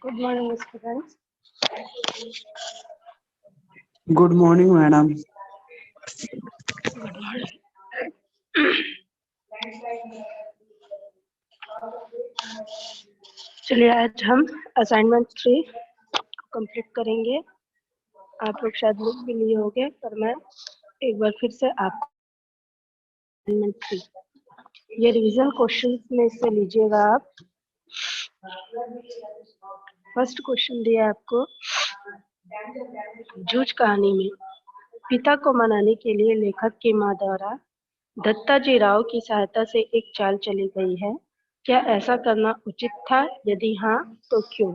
Good morning, students. Good morning, madam. Good morning. चलिए आज हम असाइनमेंट 3 कंप्लीट करेंगे। आप लोग शायद लिख भी लिए होंगे, पर मैं एक बार फिर से आपको असाइनमेंट 3 ये रिवीजन क्वेश्चन में से लीजिएगा आप। फर्स्ट क्वेश्चन दिया आपको, जूझ कहानी में पिता को मनाने के लिए लेखक की मां द्वारा दत्ताजी राव की सहायता से एक चाल चली गई है। क्या ऐसा करना उचित था? यदि हाँ तो क्यों?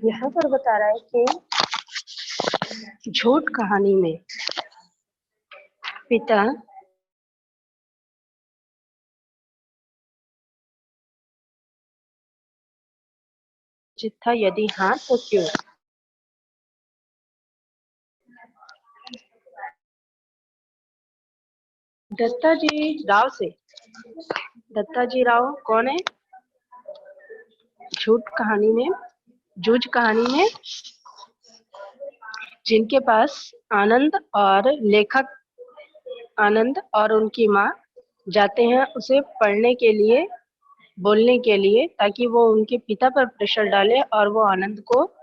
यहाँ पर बता रहा है कि झूठ कहानी में पिता उचित था, यदि हाँ तो क्यों? दत्ताजी राव कौन है? जूझ कहानी में जिनके पास आनंद और उनकी माँ जाते हैं उसे पढ़ने के लिए, बोलने के लिए, ताकि वो उनके पिता पर प्रेशर डाले और वो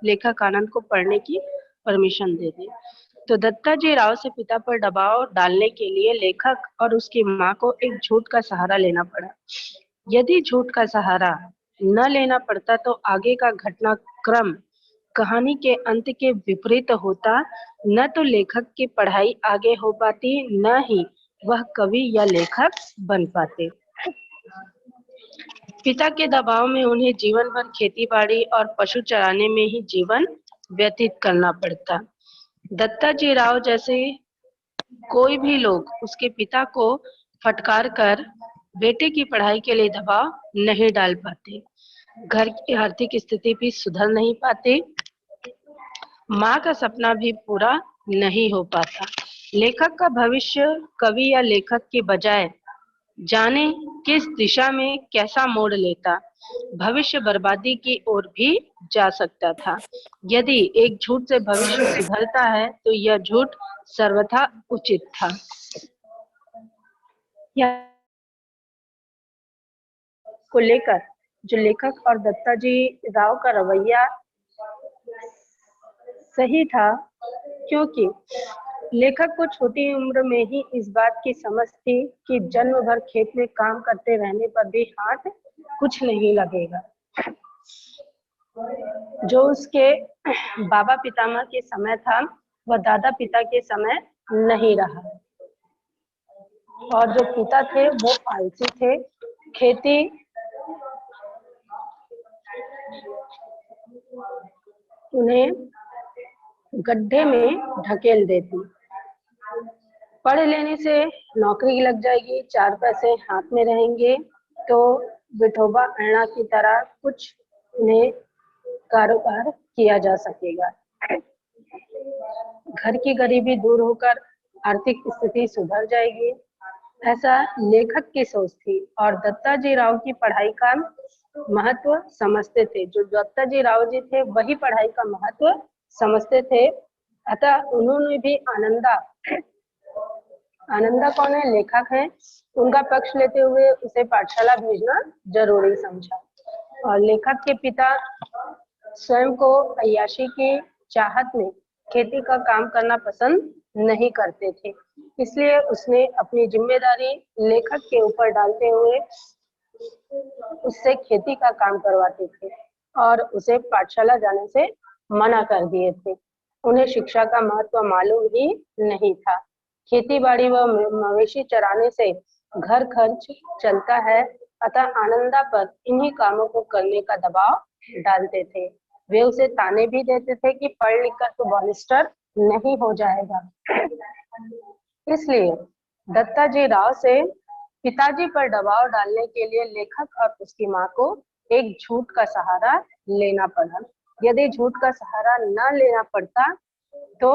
लेखक आनंद को पढ़ने की परमिशन दे दे। तो दत्ताजी राव से पिता पर दबाव डालने के लिए लेखक और उसकी माँ को एक झूठ का सहारा लेना पड़ा। यदि झूठ का सहारा न लेना पड़ता तो आगे का घटनाक्रम कहानी के अंत के विपरीत होता। न तो लेखक की पढ़ाई आगे हो पाती, न ही वह कवि या लेखक बन पाते। पिता के दबाव में उन्हें जीवन भर खेती-बाड़ी और पशु चराने में ही जीवन व्यतीत करना पड़ता। दत्ताजी राव जैसे कोई भी लोग उसके पिता को फटकार कर बेटे की पढ़ाई के लिए दबाव नहीं डाल पाते। घर की आर्थिक स्थिति भी सुधर नहीं पाती, माँ का सपना भी पूरा नहीं हो पाता। लेखक का भविष्य कवि या लेखक के बजाय जाने किस दिशा में कैसा मोड़ लेता, भविष्य बर्बादी की ओर भी जा सकता था। यदि एक झूठ से भविष्य सुधरता है तो यह झूठ सर्वथा उचित था। को लेकर जो लेखक और दत्ताजी राव का रवैया सही था, क्योंकि लेखक को छोटी उम्र में ही इस बात की समझ थी कि जन्म भर खेत में काम करते रहने पर भी हाथ कुछ नहीं लगेगा, जो उसके बाबा पितामह के समय था वह दादा पिता के समय नहीं रहा। और जो पिता थे वो आलसी थे, खेती उन्हें गड्ढे में ढकेल देती। पढ़ लेने से नौकरी लग जाएगी, 4 पैसे हाथ में रहेंगे तो विठोबा अण्णा की तरह कुछ उन्हें कारोबार किया जा सकेगा। घर की गरीबी दूर होकर आर्थिक स्थिति सुधर जाएगी, ऐसा लेखक की सोच थी। और दत्ताजी राव की पढ़ाई का महत्व समझते थे। जो दत्ताजी राव जी थे वही पढ़ाई का महत्व समझते थे। अतः उन्होंने भी आनंदा कौन है? लेखक है, उनका पक्ष लेते हुए उसे पाठशाला भेजना जरूरी समझा। और लेखक के पिता स्वयं को अय्याशी की चाहत में खेती का काम करना पसंद नहीं करते थे, इसलिए उसने अपनी जिम्मेदारी लेखक के ऊपर डालते हुए उससे खेती का काम करवाते थे और उसे पाठशाला जाने से मना कर दिए थे। उन्हें शिक्षा का महत्व मालूम ही नहीं था। खेती बाड़ी व मवेशी चराने से घर खर्च चलता है, अतः आनंदा पर इन्हीं कामों को करने का दबाव डालते थे। वे उसे ताने भी देते थे कि पढ़ लिख कर तो बैरिस्टर नहीं हो जाएगा। इसलिए दत्ताजी राव से पिताजी पर दबाव डालने के लिए लेखक और उसकी माँ को एक झूठ का सहारा लेना पड़ा। यदि झूठ का सहारा न लेना पड़ता तो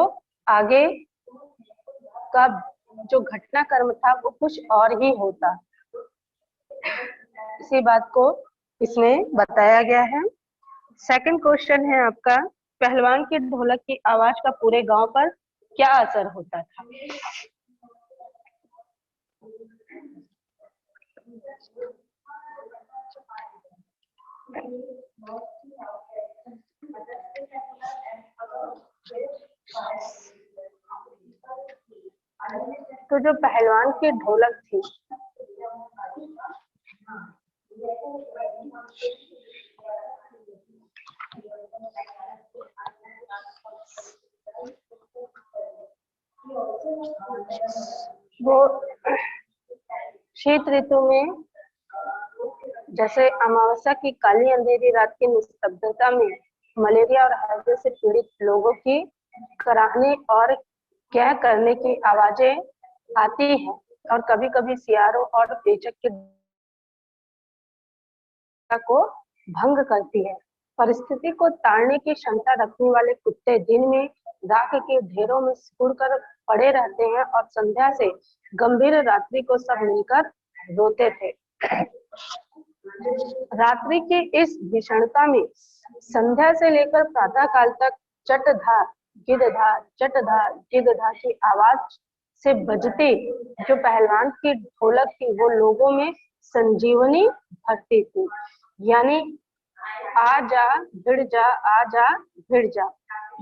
आगे का जो घटनाक्रम था वो कुछ और ही होता। इसी बात को इसमें बताया गया है। सेकंड क्वेश्चन है आपका, पहलवान की ढोलक की आवाज का पूरे गांव पर क्या असर होता था? तो जो पहलवान की ढोलक थी वो शीत ऋतु में जैसे अमावस्या की काली अंधेरी रात की निस्तब्धता में मलेरिया और हैजे से पीड़ित लोगों की कराहने और क्या करने की आवाजें आती हैं और कभी कभी सियारों और पेचक के को भंग करती है। परिस्थिति को ताड़ने की क्षमता रखने वाले कुत्ते दिन में राख के ढेरों में सिकुड़ कर पड़े रहते हैं और संध्या से गंभीर रात्रि को सब मिलकर रोते थे। रात्रि की इस भीषणता में संध्या से लेकर प्रातः काल तक चटधार गिद्धधार की आवाज से बजती जो पहलवान की ढोलक थी वो लोगों में संजीवनी भरती थी। यानी आ जा भिड़ जा, आ जा भिड़ जा,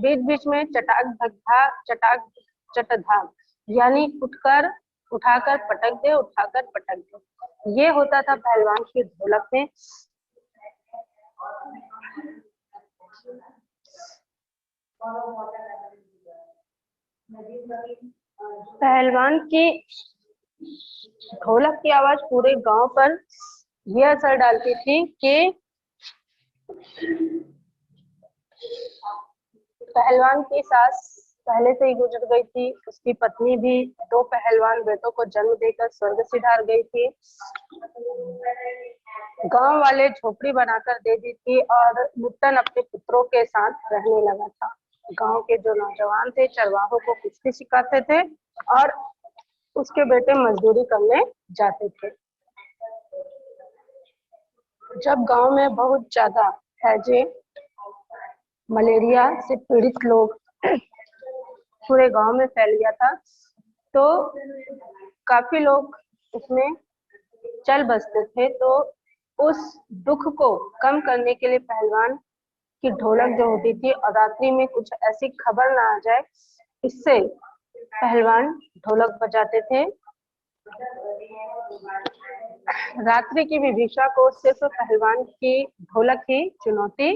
बीच बीच में चटाक धक्का चटाक चटधा, यानी उठाकर पटक दे, उठाकर पटक दे। ये होता था पहलवान की ढोलक में। पहलवान की ढोलक की आवाज पूरे गांव पर यह असर डालती थी कि पहलवान की सास पहले से ही गुजर गई थी, उसकी पत्नी भी 2 पहलवान बेटों को जन्म देकर स्वर्ग सिधार गई थी। गांव वाले झोपड़ी बनाकर दे दी थी और लुट्टन अपने पुत्रों के साथ रहने लगा था। गांव के जो नौजवान थे चरवाहों को कुश्ती सिखाते थे और उसके बेटे मजदूरी करने जाते थे। जब गांव में बहुत ज्यादा हैजे मलेरिया से पीड़ित लोग पूरे गांव में फैल गया था तो काफी लोग उसमें चल बसते थे। तो उस दुख को कम करने के लिए पहलवान की ढोलक जो होती थी और रात्रि में कुछ ऐसी खबर ना आ जाए, इससे पहलवान ढोलक बजाते थे। रात्रि की विभीषा को सिर्फ पहलवान की ढोलक ही चुनौती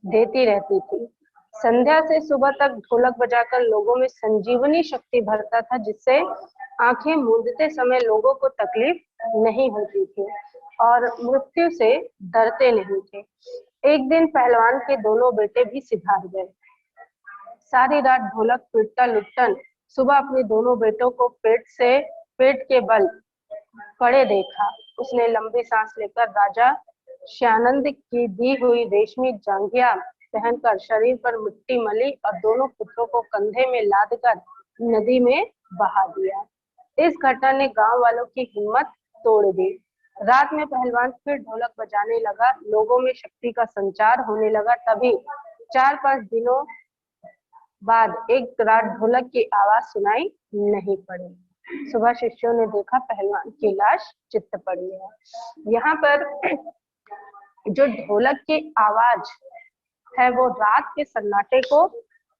देती रहती थी। संध्या से सुबह तक ढोलक बजाकर लोगों में संजीवनी शक्ति भरता था, जिससे आंखें मूंदते समय लोगों को तकलीफ नहीं होती थी और मृत्यु से डरते नहीं थे। एक दिन पहलवान के दोनों बेटे भी सिधार गए। सारी रात ढोलक पीटता लुट्टन सुबह अपने दोनों बेटों को पेट के बल पड़े देखा। उसने लंबी सांस लेकर राजा श्यानंद की दी हुई रेशमी जांघिया पहनकर शरीर पर मिट्टी मली और दोनों पुत्रों को कंधे में लादकर नदी में बहा दिया। इस घटना ने गांव वालों की हिम्मत तोड़ दी। रात में पहलवान फिर ढोलक बजाने लगा, लोगों में शक्ति का संचार होने लगा। तभी 4-5 दिनों बाद एक रात ढोलक की आवाज सुनाई नहीं पड़ी। सुबह शिष्यों ने देखा पहलवान की लाश चित्त पड़ी है। यहाँ पर जो ढोलक की आवाज है वो रात के सन्नाटे को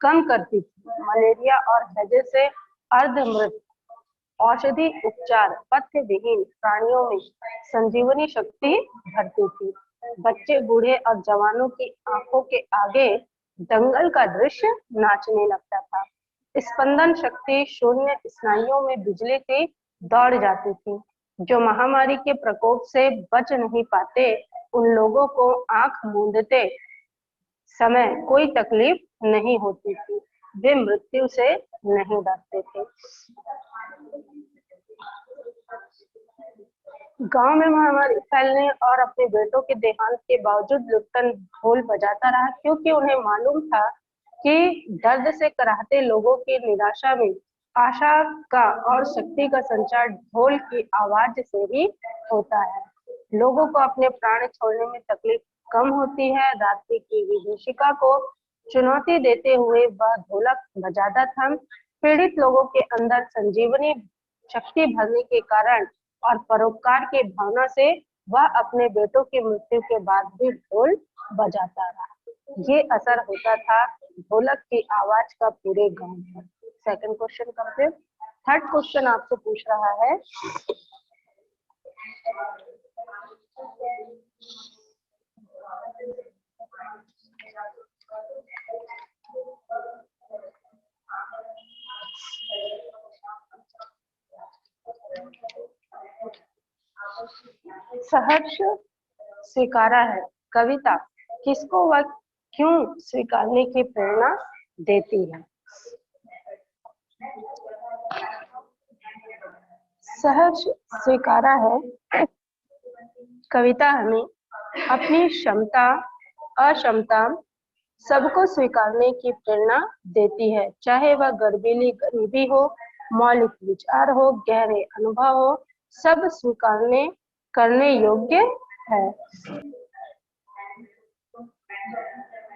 कम करती थी। मलेरिया और हैजे से अर्धमृत औषधि उपचार पथ्य विहीन प्राणियों में संजीवनी शक्ति भरती थी। बच्चे बूढ़े और जवानों की आंखों के आगे दंगल का दृश्य नाचने लगता था। स्पंदन शक्ति शून्य स्नायुओं में बिजली सी दौड़ जाती थी। जो महामारी के प्रकोप से बच नहीं पाते उन लोगों को आंख मूंदते समय कोई तकलीफ नहीं होती थी। वे मृत्यु से नहीं डरते थे। गांव में महामारी फैलने और अपने बेटों के देहांत के बावजूद लिप्टन ढोल बजाता रहा, क्योंकि उन्हें मालूम था कि दर्द से कराहते लोगों की निराशा में आशा का और शक्ति का संचार ढोल की आवाज से ही होता है। लोगों को अपने प्राण छोड़ने में तकलीफ कम होती है। रात्रि की विभीषिका को चुनौती देते हुए वह ढोलक बजाता था। पीड़ित लोगों के अंदर संजीवनी शक्ति भरने के कारण और परोपकार के भावना से वह अपने बेटों की मृत्यु के बाद भी ढोल बजाता रहा। ये असर होता था ढोलक की आवाज का पूरे गांव में। Second question complete. Third question आपसे पूछ रहा है, सहर्ष स्वीकारा है कविता किसको व क्यों स्वीकारने की प्रेरणा देती है? सहर्ष स्वीकारा है कविता हमें अपनी क्षमता अक्षमता सबको स्वीकारने की प्रेरणा देती है, चाहे वह गरीबी हो, मौलिक विचार हो, गहरे अनुभव हो, सब स्वीकारने करने योग्य है।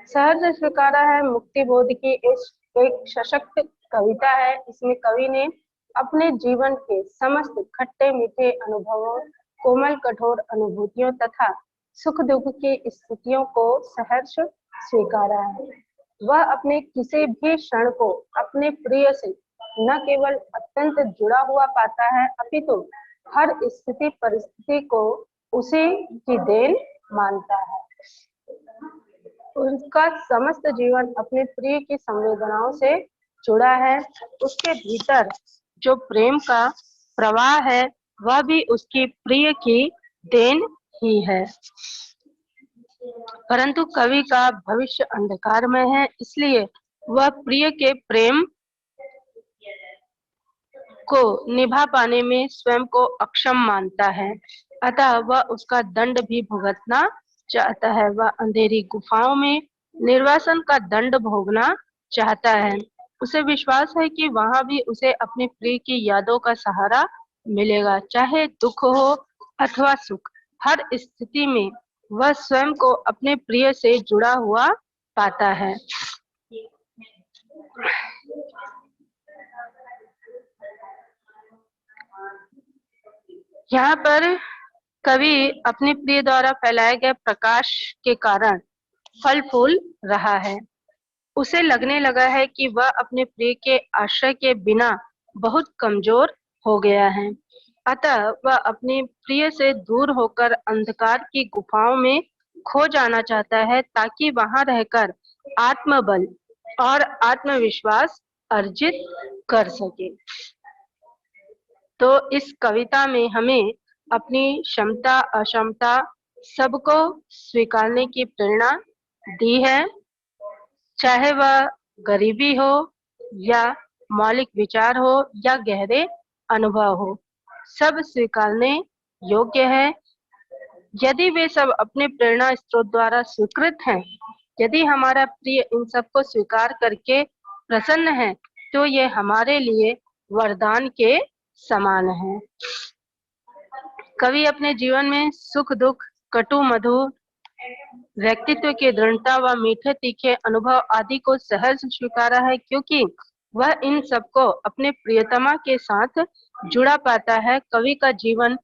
सहर्ष स्वीकारा है मुक्ति बोध की एक सशक्त कविता है। इसमें कवि ने अपने जीवन के समस्त खट्टे मीठे अनुभवों, कोमल कठोर अनुभूतियों तथा सुख दुख की स्थितियों को सहर्ष स्वीकारा है। वह अपने किसी भी क्षण को अपने प्रिय से न केवल अत्यंत जुड़ा हुआ पाता है, अपितु हर स्थिति परिस्थिति को उसी की देन मानता है। उसका समस्त जीवन अपने प्रिय की संवेदनाओं से जुड़ा है। उसके भीतर जो प्रेम का प्रवाह है वह भी उसकी प्रिय की देन ही है। परंतु कवि का भविष्य अंधकार में है, इसलिए वह प्रिय के प्रेम को निभा पाने में स्वयं को अक्षम मानता है, अतः वह उसका दंड भी भुगतना चाहता है। वह अंधेरी गुफाओं में निर्वासन का दंड भोगना चाहता है। उसे विश्वास है कि वहां भी उसे अपने प्रिय की यादों का सहारा मिलेगा, चाहे दुख हो अथवा सुख। हर स्थिति में वह स्वयं को अपने प्रिय से जुड़ा हुआ पाता है। यहाँ पर कवि अपने प्रिय द्वारा फैलाए गए प्रकाश के कारण फल फूल रहा है। उसे लगने लगा है कि वह अपने प्रिय के आश्रय के बिना बहुत कमजोर हो गया है, अतः वह अपने प्रिय से दूर होकर अंधकार की गुफाओं में खो जाना चाहता है, ताकि वहां रहकर आत्मबल और आत्मविश्वास अर्जित कर सके। तो इस कविता में हमें अपनी क्षमता अक्षमता सबको स्वीकारने की प्रेरणा दी है, चाहे वह गरीबी हो या मौलिक विचार हो या गहरे अनुभव हो, सब स्वीकारने योग्य है। यदि वे सब अपने प्रेरणा स्रोत द्वारा स्वीकृत हैं, यदि हमारा प्रिय इन सबको स्वीकार करके प्रसन्न है, तो ये हमारे लिए वरदान के समान है। कवि अपने जीवन में सुख दुख, कटु मधुर, व्यक्तित्व की दृढ़ता व मीठे तीखे अनुभव आदि को सहर्ष स्वीकारा है, क्योंकि वह इन सबको अपने प्रियतमा के साथ जुड़ा पाता है। कवि का जीवन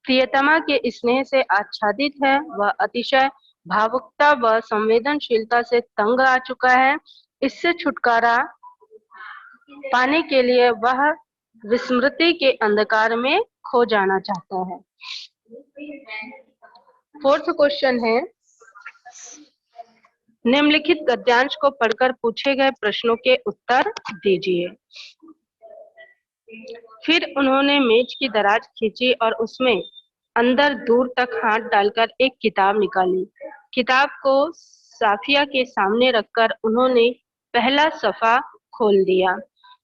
प्रियतमा के स्नेह से आच्छादित है। वह अतिशय भावुकता व संवेदनशीलता से तंग आ चुका है। इससे छुटकारा पाने के लिए वह विस्मृति के अंधकार में खो जाना चाहता है। फोर्थ क्वेश्चन है, निम्नलिखित गद्यांश को पढ़कर पूछे गए प्रश्नों के उत्तर दीजिए। फिर उन्होंने मेज की दराज खींची और उसमें अंदर दूर तक हाथ डालकर एक किताब निकाली। किताब को साफिया के सामने रखकर उन्होंने पहला सफ़ा खोल दिया।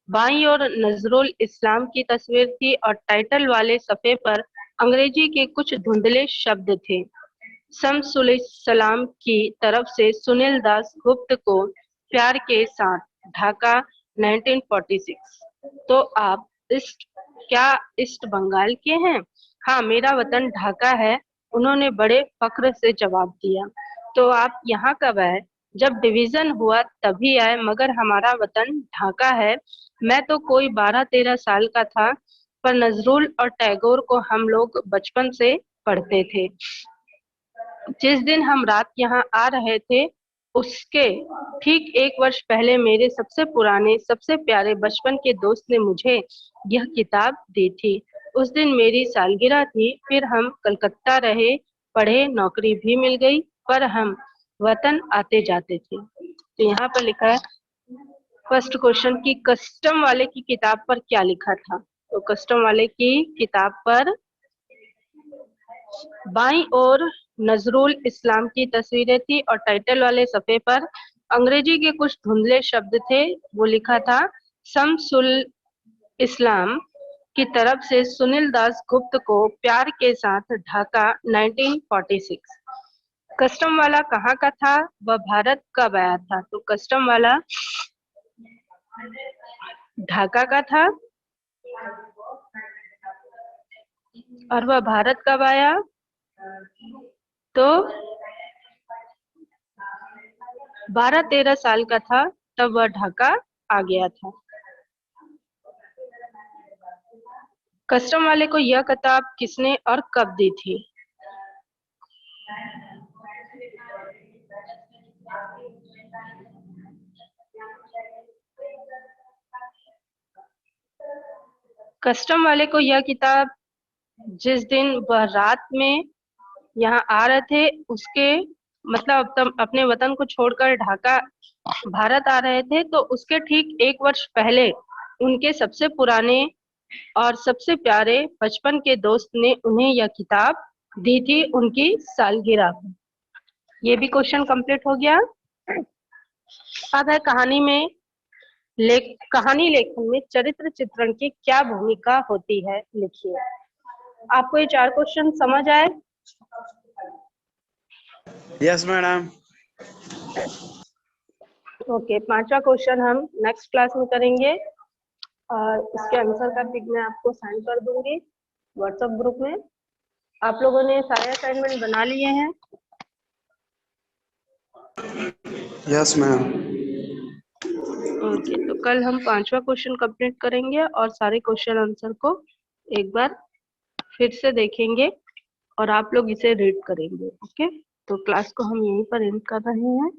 बाईं ओर नजरुल इस्लाम की तस्वीर थी और टाइटल वाले सफ़े पर अंग्रेजी के कुछ धुंधले शब्द थे। शम्सुल-इस्लाम की तरफ से सुनील दास गुप्त को प्यार के साथ, ढाका 1946। तो आप क्या ईस्ट बंगाल के हैं? हाँ, मेरा वतन ढाका है, उन्होंने बड़े फख्र से जवाब दिया। तो आप यहाँ कब आए? जब डिवीजन हुआ तभी आए, मगर हमारा वतन ढाका है। मैं तो कोई 12-13 साल का था, पर नजरुल और टैगोर को हम लोग बचपन से पढ़ते थे। जिस दिन हम रात यहाँ आ रहे थे, उसके ठीक 1 वर्ष पहले मेरे सबसे पुराने, सबसे प्यारे बचपन के दोस्त ने मुझे यह किताब दी थी। उस दिन मेरी सालगिरह थी, फिर हम कलकत्ता रहे, पढ़े, नौकरी भी मिल गई, पर हम वतन आते जाते थे। तो यहाँ पर लिखा है फर्स्ट क्वेश्चन की कस्टम वाले की किताब पर क्या लिखा था? तो कस्टम वाले की किताब पर बाईं ओर नजरुल इस्लाम की तस्वीरें थी और टाइटल वाले सफ़े पर अंग्रेजी के कुछ धुंधले शब्द थे। वो लिखा था शम्सुल इस्लाम की तरफ से सुनील दास गुप्त को प्यार के साथ, ढाका 1946। कस्टम वाला कहाँ का था? वह भारत कब आया था? तो कस्टम वाला ढाका का था और वह भारत कब आया? तो 12-13 साल का था, तब वह ढाका आ गया था। कस्टम वाले को यह किताब किसने और कब दी थी? कस्टम वाले को यह किताब जिस दिन वह रात में यहाँ आ रहे थे, उसके मतलब अपने वतन को छोड़कर ढाका भारत आ रहे थे, तो उसके ठीक 1 वर्ष पहले उनके सबसे पुराने और सबसे प्यारे बचपन के दोस्त ने उन्हें यह किताब दी थी उनकी सालगिरह पर। ये भी क्वेश्चन कंप्लीट हो गया। अब है कहानी में कहानी लेखन में चरित्र चित्रण की क्या भूमिका होती है, लिखिए। आपको ये 4 क्वेश्चन समझ आए? Yes, madam. ओके, 5वां क्वेश्चन हम नेक्स्ट क्लास में करेंगे और इसके आंसर का पिक मैं आपको सेंड कर दूंगी व्हाट्सएप ग्रुप में। आप लोगों ने सारे असाइनमेंट बना लिए हैं? Yes, ma'am. ओके, तो कल हम 5वां क्वेश्चन कंप्लीट करेंगे और सारे क्वेश्चन आंसर को एक बार फिर से देखेंगे और आप लोग इसे रीड करेंगे। ओके, तो क्लास को हम यहीं पर एंड कर रहे हैं।